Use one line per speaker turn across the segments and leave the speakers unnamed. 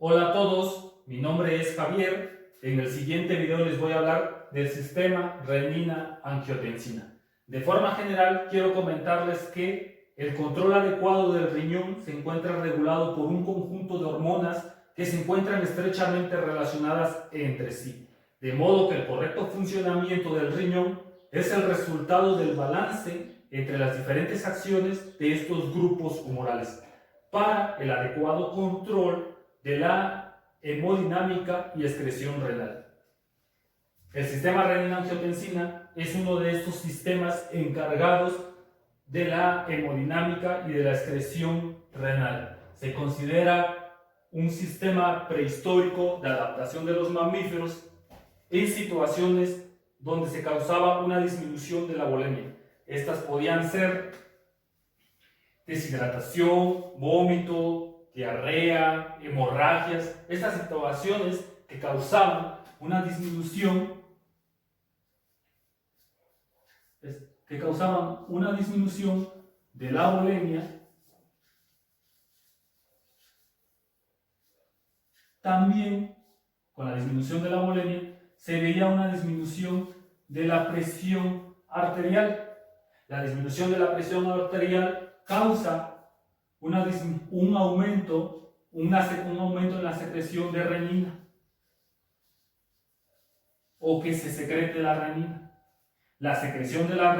Hola a todos, mi nombre es Javier. En el siguiente video les voy a hablar del sistema renina-angiotensina. De forma general, quiero comentarles que el control adecuado del riñón se encuentra regulado por un conjunto de hormonas que se encuentran estrechamente relacionadas entre sí, de modo que el correcto funcionamiento del riñón es el resultado del balance entre las diferentes acciones de estos grupos humorales para el adecuado control de la hemodinámica y excreción renal. El sistema renina-angiotensina es uno de estos sistemas encargados de la hemodinámica y de la excreción renal. Se considera un sistema prehistórico de adaptación de los mamíferos en situaciones donde se causaba una disminución de la volemia. Estas podían ser deshidratación, vómito, diarrea, hemorragias, estas situaciones que causaban una disminución de la volemia. También con la disminución de la volemia se veía una disminución de la presión arterial. La disminución de la presión arterial causa un aumento en la secreción de renina, o que se secrete la renina. La secreción de la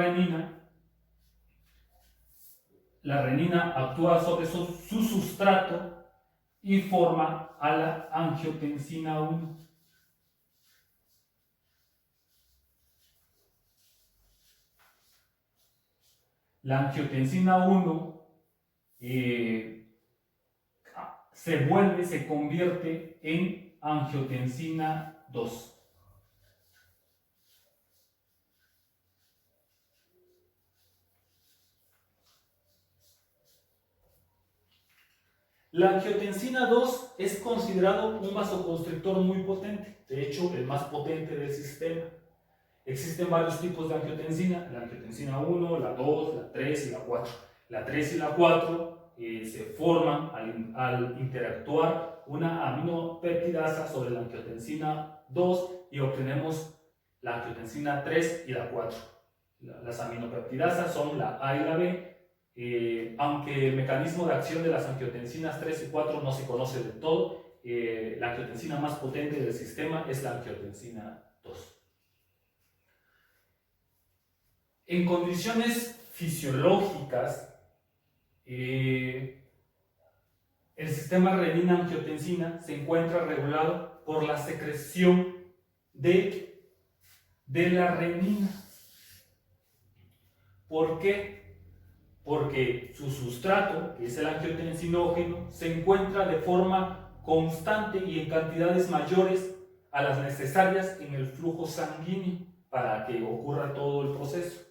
renina actúa sobre su sustrato y forma a la angiotensina 1. La angiotensina 1 se convierte en angiotensina 2. La angiotensina 2 es considerado un vasoconstrictor muy potente, de hecho el más potente del sistema. Existen varios tipos de angiotensina, la angiotensina 1, la 2, la 3 y la 4. La 3 y la 4 se forman al interactuar una aminopeptidasa sobre la angiotensina 2 y obtenemos la angiotensina 3 y la 4. Las aminopeptidasas son la A y la B, aunque el mecanismo de acción de las angiotensinas 3 y 4 no se conoce del todo. La angiotensina más potente del sistema es la angiotensina 2. En condiciones fisiológicas, el sistema renina-angiotensina se encuentra regulado por la secreción de la renina. ¿Por qué? Porque su sustrato, que es el angiotensinógeno, se encuentra de forma constante y en cantidades mayores a las necesarias en el flujo sanguíneo para que ocurra todo el proceso.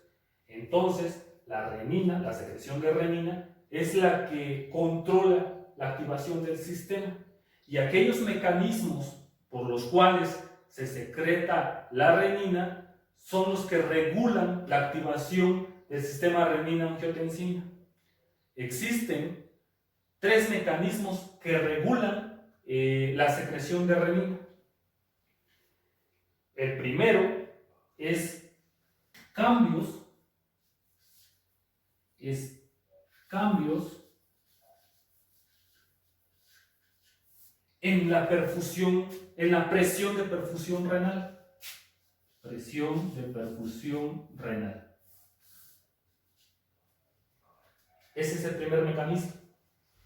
Entonces, la renina, la secreción de renina, es la que controla la activación del sistema. Y aquellos mecanismos por los cuales se secreta la renina son los que regulan la activación del sistema renina-angiotensina. Existen 3 mecanismos que regulan la secreción de renina. El primero es cambios en la perfusión, en la presión de perfusión renal. Presión de perfusión renal. Ese es el primer mecanismo.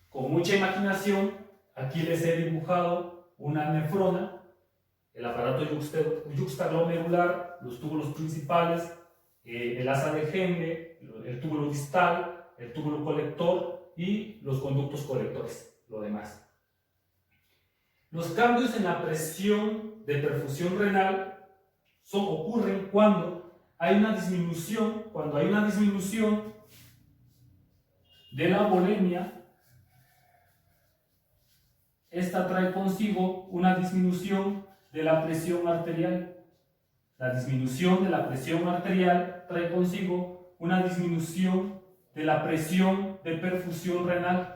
Con mucha imaginación, aquí les he dibujado una nefrona, el aparato yuxtaglomerular, los túbulos principales, el asa de Henle, el túbulo distal, el túbulo colector y los conductos colectores, lo demás. Los cambios en la presión de perfusión renal ocurren cuando hay una disminución de la volemia. Esta trae consigo una disminución de la presión arterial. La disminución de la presión arterial trae consigo una disminución de la presión de perfusión renal.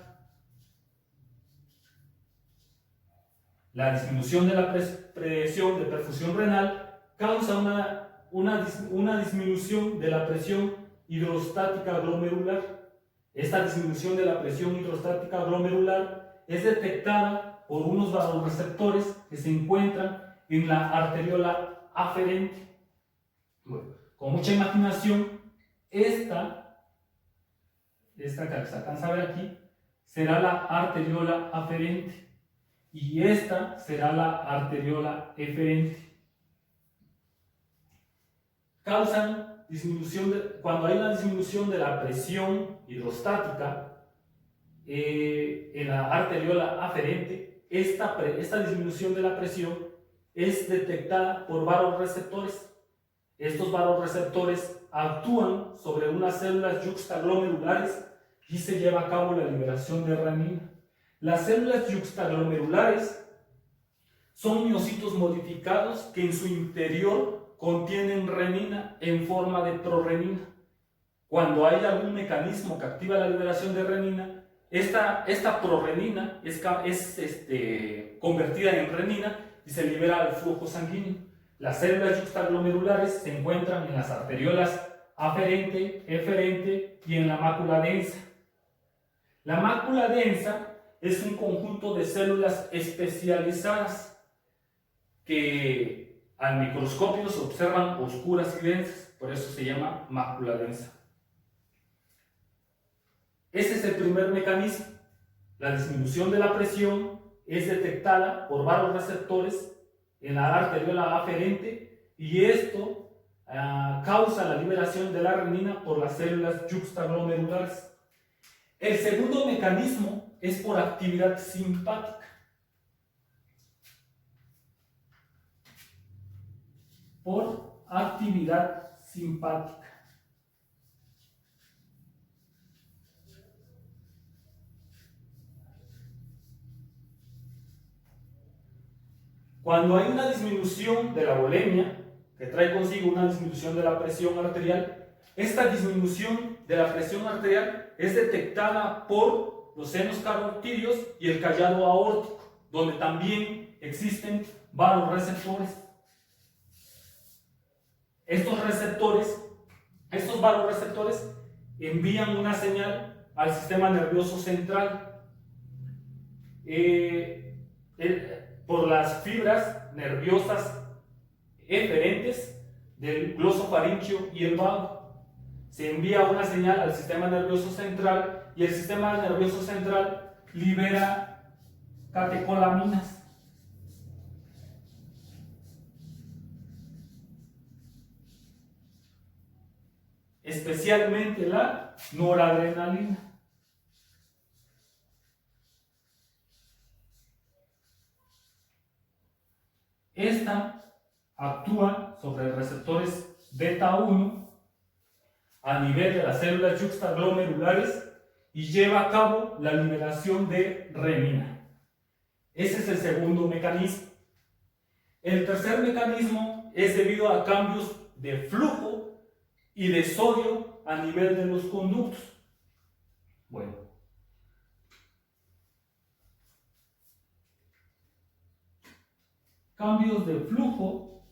La disminución de la presión de perfusión renal causa una disminución de la presión hidrostática glomerular. Esta disminución de la presión hidrostática glomerular es detectada por unos vasoreceptores que se encuentran en la arteriola aferente. Bueno, con mucha imaginación, esta que se alcanza a ver aquí, será la arteriola aferente y esta será la arteriola eferente. Causan disminución cuando hay una disminución de la presión hidrostática en la arteriola aferente, esta disminución de la presión es detectada por vasoreceptores. Estos vasoreceptores actúan sobre unas células yuxtaglomerulares y se lleva a cabo la liberación de renina. Las células yuxtaglomerulares son miocitos modificados que en su interior contienen renina en forma de prorenina. Cuando hay algún mecanismo que activa la liberación de renina, esta prorenina es convertida en renina y se libera al flujo sanguíneo. Las células yuxtaglomerulares se encuentran en las arteriolas aferente, eferente y en la mácula densa. La mácula densa es un conjunto de células especializadas que al microscopio se observan oscuras y densas, por eso se llama mácula densa. Ese es el primer mecanismo. La disminución de la presión es detectada por vasoreceptores en la arteriola aferente y esto causa la liberación de la renina por las células yuxtaglomerulares. El segundo mecanismo es por actividad simpática. Por actividad simpática. Cuando hay una disminución de la volemia, que trae consigo una disminución de la presión arterial, esta disminución de la presión arterial es detectada por los senos carotídeos y el callado aórtico, donde también existen vasoreceptores. Estos vasoreceptores envían una señal al sistema nervioso central por las fibras nerviosas eferentes del glosofaríngeo y el vago. Se envía una señal al sistema nervioso central y el sistema nervioso central libera catecolaminas. Especialmente la noradrenalina. Esta actúa sobre receptores beta 1 a nivel de las células yuxtaglomerulares y lleva a cabo la liberación de renina. Ese es el segundo mecanismo. El tercer mecanismo es debido a cambios de flujo y de sodio a nivel de los conductos. Bueno, cambios de flujo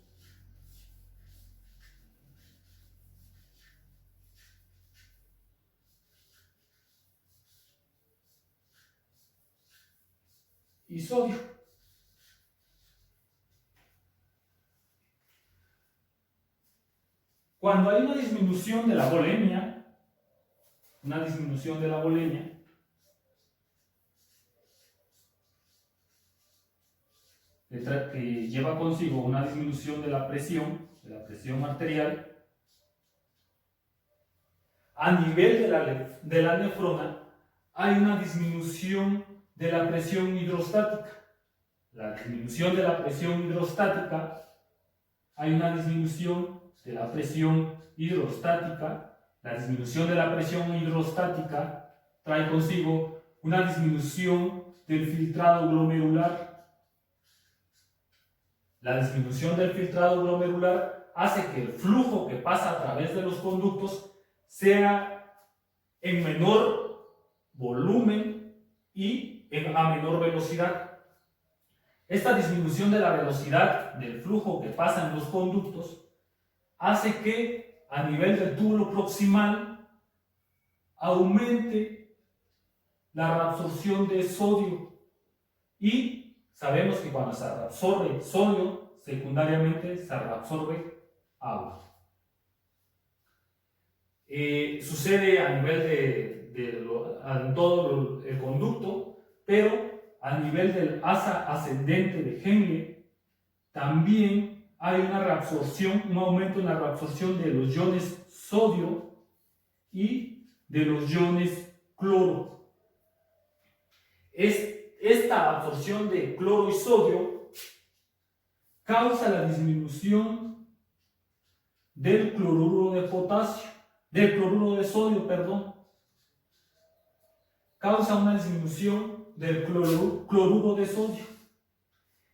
y sodio. Cuando hay una disminución de la volemia, que lleva consigo una disminución de la presión arterial, a nivel de la nefrona hay una disminución de la presión hidrostática. La disminución de la presión hidrostática, hay una disminución de la presión hidrostática. La disminución de la presión hidrostática trae consigo una disminución del filtrado glomerular. La disminución del filtrado glomerular hace que el flujo que pasa a través de los conductos sea en menor volumen y a menor velocidad. Esta disminución de la velocidad del flujo que pasa en los conductos hace que a nivel del túbulo proximal aumente la reabsorción de sodio, y sabemos que cuando se reabsorbe sodio, secundariamente se reabsorbe agua. Sucede a nivel en todo el conducto, pero a nivel del asa ascendente de Henle también hay una reabsorción, un aumento en la reabsorción de los iones sodio y de los iones cloro. Esta absorción de cloro y sodio causa la disminución del cloruro de potasio, del cloruro de sodio, perdón. Causa una disminución del cloruro de sodio.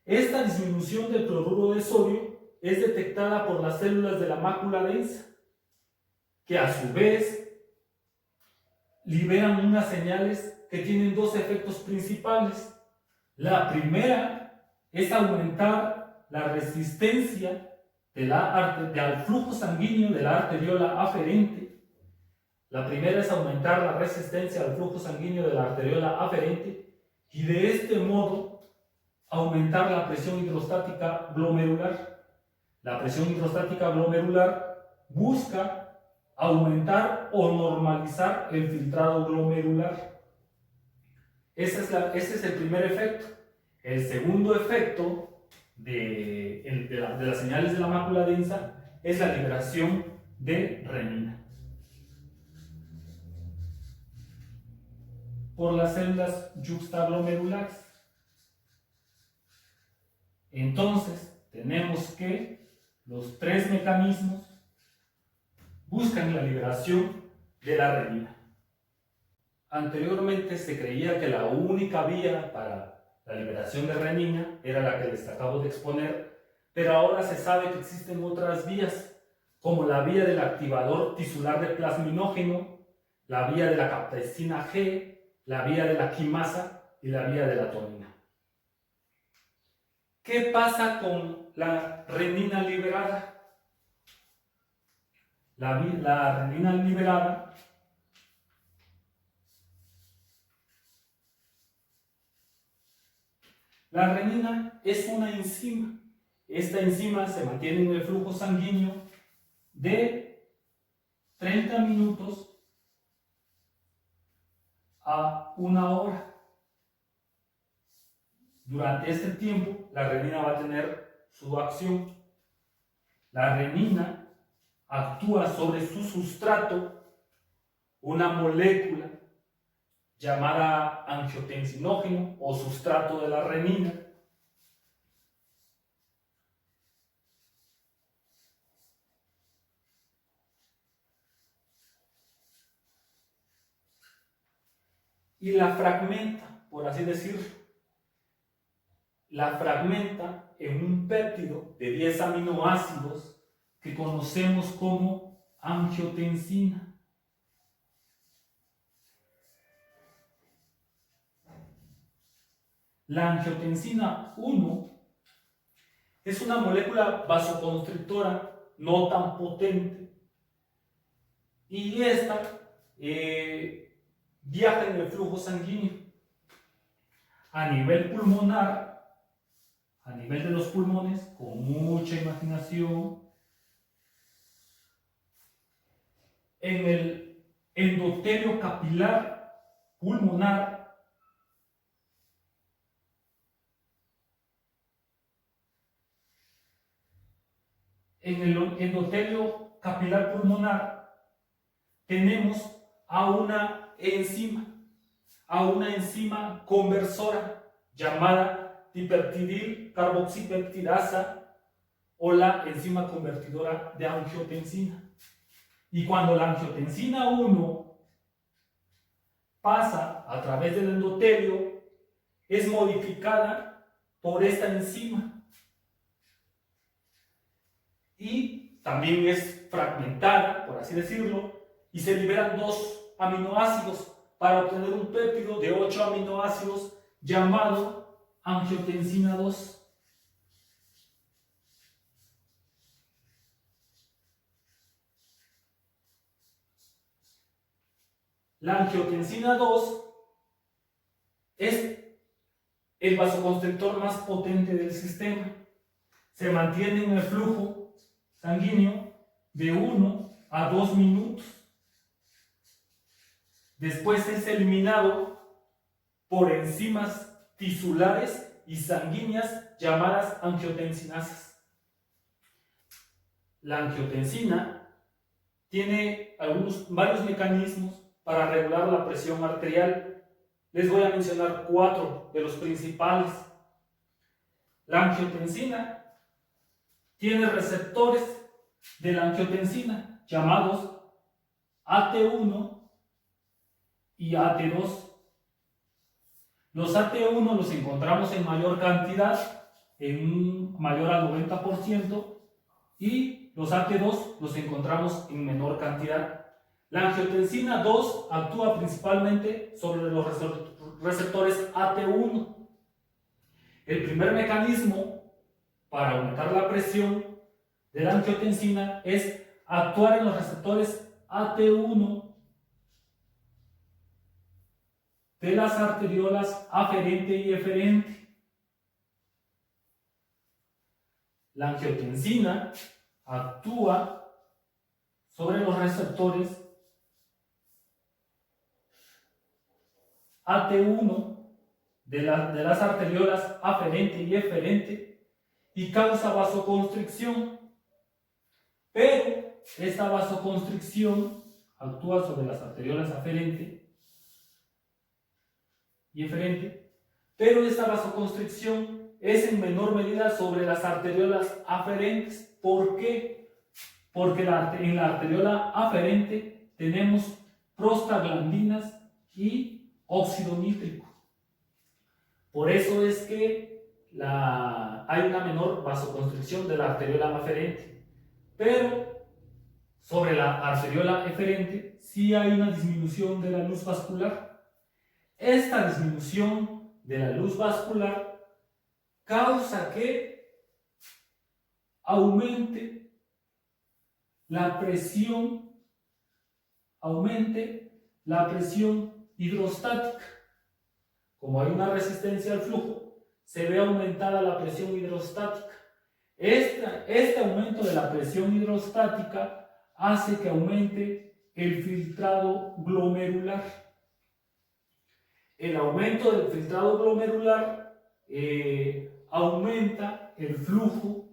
Esta disminución del cloruro de sodio es detectada por las células de la mácula densa, que a su vez liberan unas señales que tienen dos efectos principales. La primera es aumentar la resistencia al flujo sanguíneo de la arteriola aferente. La primera es aumentar la resistencia al flujo sanguíneo de la arteriola aferente y de este modo aumentar la presión hidrostática glomerular. La presión hidrostática glomerular busca aumentar o normalizar el filtrado glomerular. Ese es el primer efecto. El segundo efecto de las señales de la mácula densa es la liberación de renina por las células yuxtaglomerulares. Entonces, tenemos que los tres mecanismos buscan la liberación de la renina. Anteriormente se creía que la única vía para la liberación de renina era la que les acabo de exponer, pero ahora se sabe que existen otras vías, como la vía del activador tisular de plasminógeno, la vía de la capsaicina G, la vía de la quimasa y la vía de la tonina. ¿Qué pasa con la renina liberada? La renina liberada La renina es una enzima. Esta enzima se mantiene en el flujo sanguíneo de 30 minutos a 1 hora. Durante este tiempo, la renina va a tener su acción. La renina actúa sobre su sustrato, una molécula llamada angiotensinógeno o sustrato de la renina. Y la fragmenta, por así decirlo. La fragmenta en un péptido de 10 aminoácidos que conocemos como angiotensina. La angiotensina 1 es una molécula vasoconstrictora no tan potente, y esta viaja en el flujo sanguíneo a nivel pulmonar, a nivel de los pulmones, con mucha imaginación, en el endotelio capilar pulmonar. En el endotelio capilar pulmonar tenemos a una enzima conversora llamada dipeptidil carboxipeptidasa, o la enzima convertidora de angiotensina. Y cuando la angiotensina 1 pasa a través del endotelio, es modificada por esta enzima y también es fragmentada, por así decirlo, y se liberan 2 aminoácidos para obtener un péptido de 8 aminoácidos llamado angiotensina 2. La angiotensina 2 es el vasoconstrictor más potente del sistema. Se mantiene en el flujo sanguíneo de 1 a 2 minutos. Después es eliminado por enzimas tisulares y sanguíneas llamadas angiotensinasas. La angiotensina tiene varios mecanismos para regular la presión arterial. Les voy a mencionar 4 de los principales. La angiotensina tiene receptores de la angiotensina llamados AT1 y AT2. Los AT1 los encontramos en mayor cantidad, mayor al 90%, y los AT2 los encontramos en menor cantidad. La angiotensina 2 actúa principalmente sobre los receptores AT1. El primer mecanismo para aumentar la presión de la angiotensina es actuar en los receptores AT1 de las arteriolas aferente y eferente. La angiotensina actúa sobre los receptores AT1 de las arteriolas aferente y eferente y causa vasoconstricción, pero esta vasoconstricción actúa sobre las arteriolas aferente y eferente, pero esta vasoconstricción es en menor medida sobre las arteriolas aferentes. ¿Por qué? Porque en la arteriola aferente tenemos prostaglandinas y óxido nítrico. Por eso es que hay una menor vasoconstricción de la arteriola aferente. Pero sobre la arteriola eferente sí hay una disminución de la luz vascular. Esta disminución de la luz vascular causa que aumente la presión hidrostática. Como hay una resistencia al flujo, se ve aumentada la presión hidrostática. Este aumento de la presión hidrostática hace que aumente el filtrado glomerular. El aumento del filtrado glomerular aumenta el flujo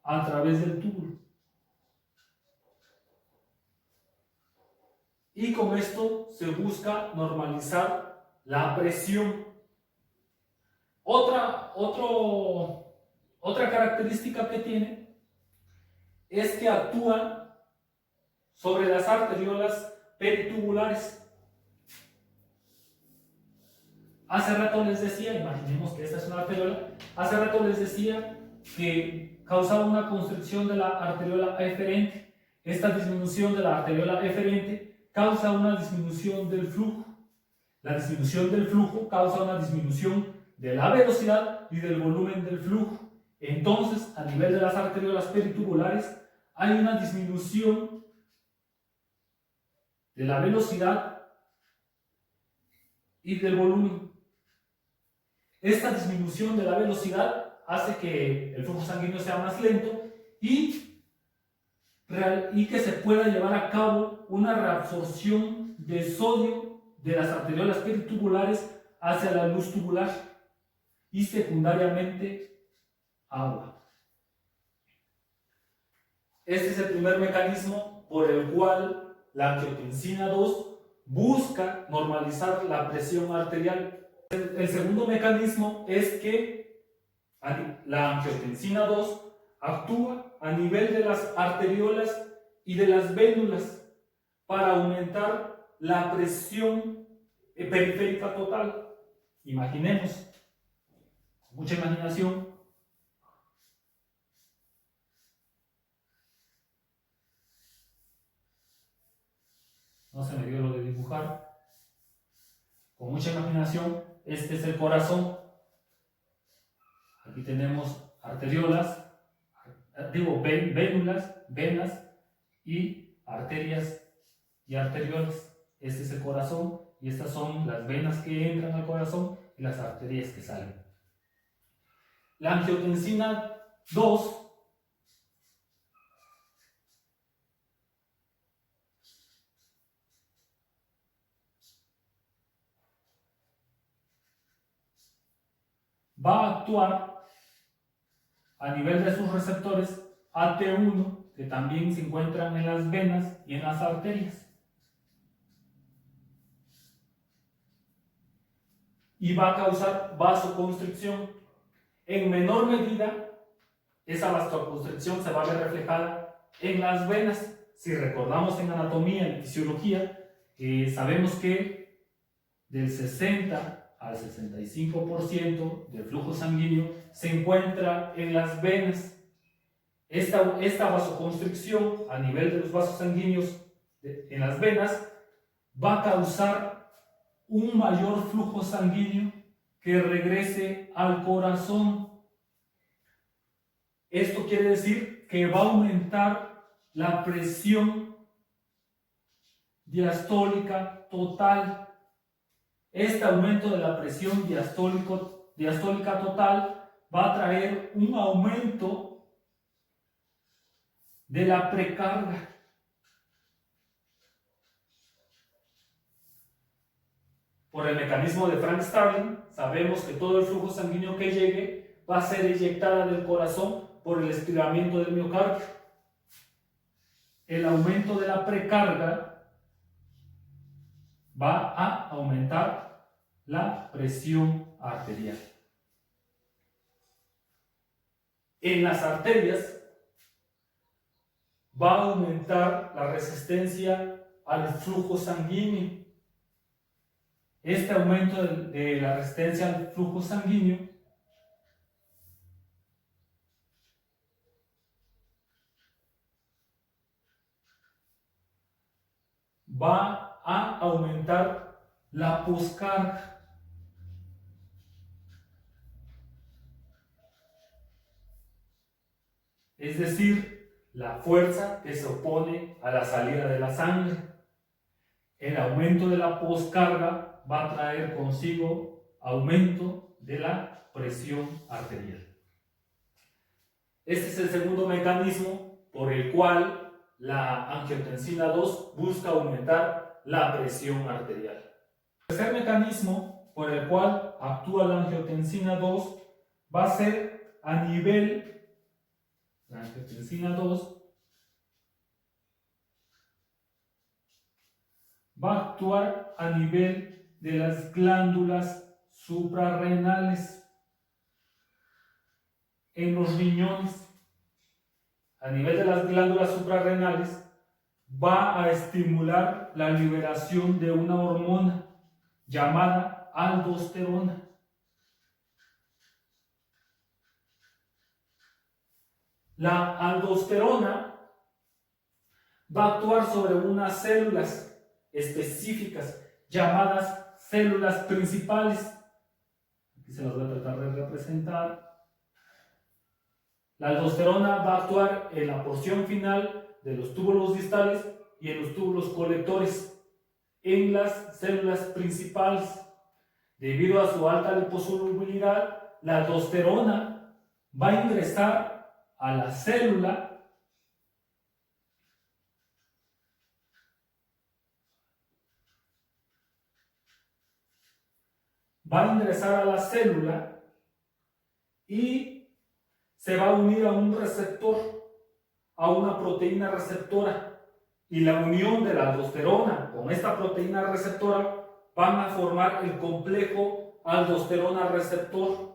a través del túbulo. Y con esto se busca normalizar la presión. Otra característica que tiene es que actúa sobre las arteriolas peritubulares. Hace rato les decía, imaginemos que esta es una arteriola, hace rato les decía que causaba una constricción de la arteriola eferente. Esta disminución de la arteriola eferente causa una disminución del flujo. La disminución del flujo causa una disminución de la velocidad y del volumen del flujo. Entonces, a nivel de las arteriolas peritubulares, hay una disminución de la velocidad y del volumen. Esta disminución de la velocidad hace que el flujo sanguíneo sea más lento y que se pueda llevar a cabo una reabsorción de sodio de las arteriolas peritubulares hacia la luz tubular y secundariamente agua. Este es el primer mecanismo por el cual la angiotensina 2 busca normalizar la presión arterial. El segundo mecanismo es que la angiotensina 2 actúa a nivel de las arteriolas y de las vénulas para aumentar la presión periférica total. Imaginemos, mucha imaginación, no se me dio lo de dibujar. con mucha imaginación, este es el corazón. Aquí tenemos arteriolas, vénulas, venas y arterias y arteriolas. Este es el corazón y estas son las venas que entran al corazón y las arterias que salen. La angiotensina 2 va a actuar a nivel de sus receptores AT1, que también se encuentran en las venas y en las arterias. Y va a causar vasoconstricción. En menor medida, esa vasoconstricción se va a ver reflejada en las venas. Si recordamos en anatomía y fisiología, sabemos que del 60 al 65% del flujo sanguíneo se encuentra en las venas. Esta vasoconstricción a nivel de los vasos sanguíneos en las venas va a causar un mayor flujo sanguíneo que regrese al corazón. Esto quiere decir que va a aumentar la presión diastólica total. Este aumento de la presión diastólica total va a traer un aumento de la precarga. Por el mecanismo de Frank Starling, sabemos que todo el flujo sanguíneo que llegue va a ser eyectada del corazón por el estiramiento del miocardio. El aumento de la precarga va a aumentar la presión arterial. En las arterias va a aumentar la resistencia al flujo sanguíneo. Este aumento de la resistencia al flujo sanguíneo va a aumentar la poscarga. Es decir, la fuerza que se opone a la salida de la sangre. El aumento de la poscarga va a traer consigo aumento de la presión arterial. Este es el segundo mecanismo por el cual la angiotensina 2 busca aumentar la presión arterial. El tercer mecanismo por el cual actúa la angiotensina 2 va a ser a nivel, la angiotensina 2 va a actuar a nivel de las glándulas suprarrenales, en los riñones. A nivel de las glándulas suprarrenales va a estimular la liberación de una hormona llamada aldosterona. La aldosterona va a actuar sobre unas células específicas llamadas células principales. Aquí se las voy a tratar de representar. La aldosterona va a actuar en la porción final de los túbulos distales y en los túbulos colectores, en las células principales. Debido a su alta liposolubilidad, la aldosterona va a ingresar a la célula y se va a unir a un receptor, a una proteína receptora, y la unión de la aldosterona con esta proteína receptora van a formar el complejo aldosterona receptor.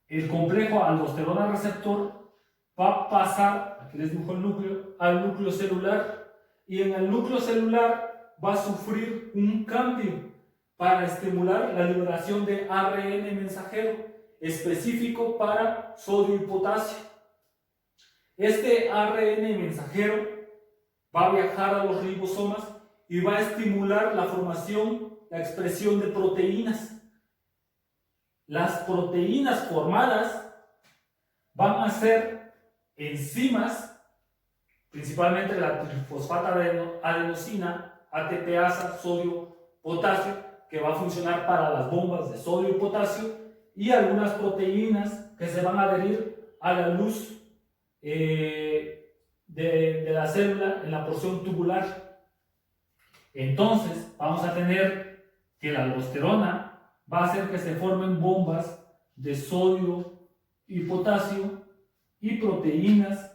El complejo aldosterona receptor va a pasar, aquí les dibujo el núcleo, al núcleo celular, y en el núcleo celular va a sufrir un cambio para estimular la liberación de ARN mensajero específico para sodio y potasio. Este ARN mensajero va a viajar a los ribosomas y va a estimular la formación la expresión de proteínas. Las proteínas formadas van a ser enzimas, principalmente la trifosfata adenosina, ATPasa, sodio, potasio, que va a funcionar para las bombas de sodio y potasio, y algunas proteínas que se van a adherir a la luz de la célula en la porción tubular. Entonces vamos a tener que la aldosterona va a hacer que se formen bombas de sodio y potasio y proteínas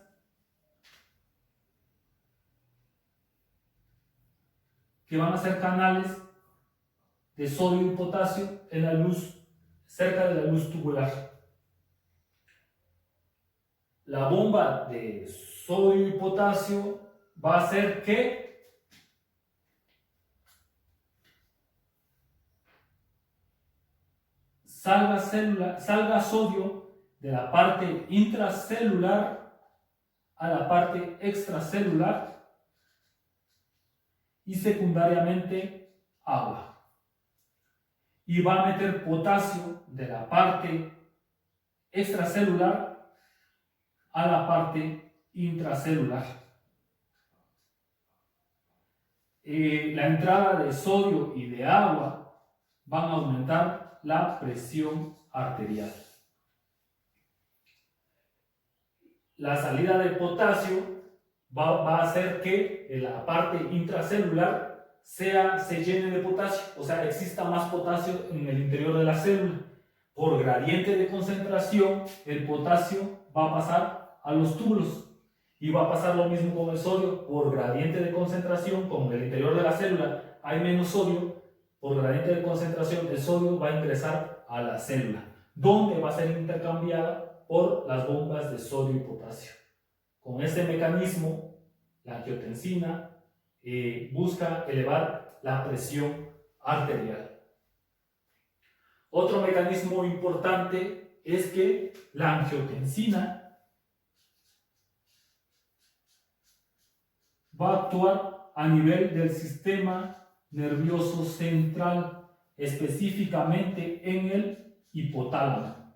que van a ser canales de sodio y potasio en la luz, cerca de la luz tubular. La bomba de sodio y potasio va a hacer que salga sodio de la parte intracelular a la parte extracelular y secundariamente agua. Y va a meter potasio de la parte extracelular a la parte intracelular. La entrada de sodio y de agua van a aumentar la presión arterial. La salida de potasio va a hacer que la parte intracelular se llene de potasio, o sea, exista más potasio en el interior de la célula. Por gradiente de concentración, el potasio va a pasar a los túbulos. Y va a pasar lo mismo con el sodio. Por gradiente de concentración, como en el interior de la célula hay menos sodio, por gradiente de concentración el sodio va a ingresar a la célula, donde va a ser intercambiada por las bombas de sodio y potasio. Con este mecanismo, la angiotensina busca elevar la presión arterial. Otro mecanismo importante es que la angiotensina va a actuar a nivel del sistema nervioso central, específicamente en el hipotálamo.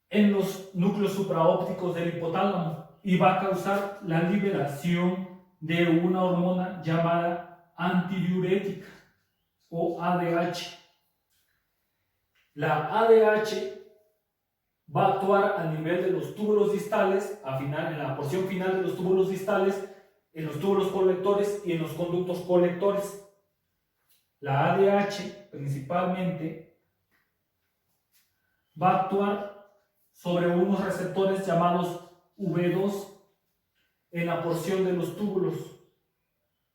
En los núcleos supraópticos del hipotálamo, y va a causar la liberación de una hormona llamada antidiurética o ADH. La ADH va a actuar a nivel de los túbulos distales, en la porción final de los túbulos distales, en los túbulos colectores y en los conductos colectores. La ADH principalmente va a actuar sobre unos receptores llamados V2 en la porción de los túbulos.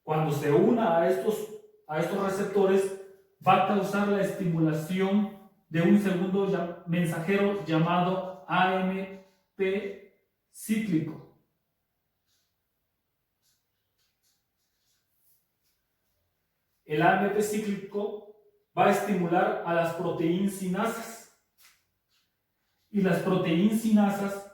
Cuando se una a estos receptores, va a causar la estimulación de un segundo mensajero llamado AMP cíclico. El AMP cíclico va a estimular a las proteínsinasas, y las proteínsinasas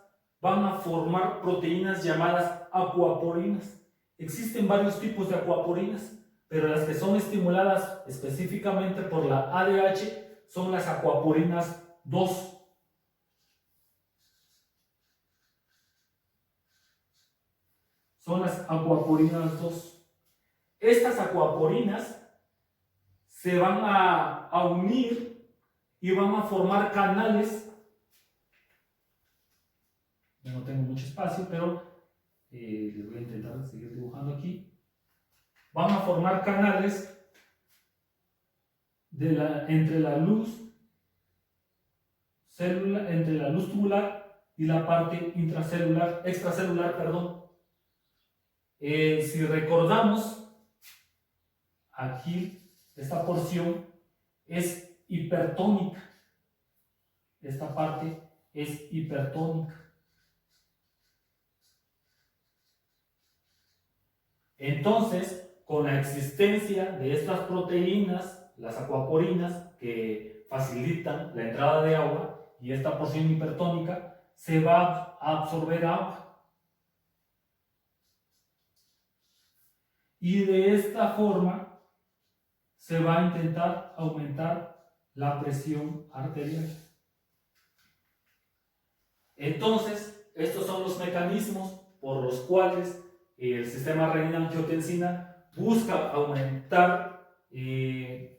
van a formar proteínas llamadas acuaporinas. Existen varios tipos de acuaporinas, pero las que son estimuladas específicamente por la ADH son las acuaporinas 2. Son las acuaporinas 2. Estas acuaporinas se van a unir y van a formar canales. Yo no tengo mucho espacio, pero les voy a intentar seguir dibujando aquí. Van a formar canales entre la luz tubular y la parte extracelular, perdón. Si recordamos, aquí esta porción es hipertónica. Esta parte es hipertónica. Entonces, con la existencia de estas proteínas, las acuaporinas, que facilitan la entrada de agua, y esta porción hipertónica, se va a absorber agua. y de esta forma se va a intentar aumentar la presión arterial. Entonces, estos son los mecanismos por los cuales el sistema renina-angiotensina busca aumentar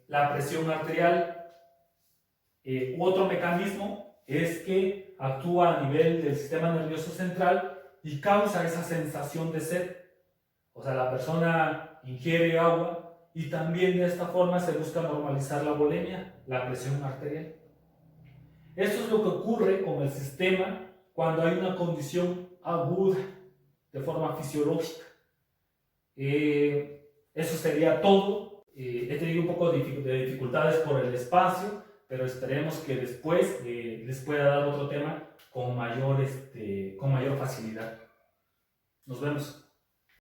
la presión arterial. Otro mecanismo es que actúa a nivel del sistema nervioso central y causa esa sensación de sed. O sea, la persona ingiere agua y también de esta forma se busca normalizar la volemia, la presión arterial. Esto es lo que ocurre con el sistema cuando hay una condición aguda de forma fisiológica. Eso sería todo. He tenido un poco de dificultades por el espacio, pero esperemos que después les pueda dar otro tema con mayor facilidad. Nos vemos.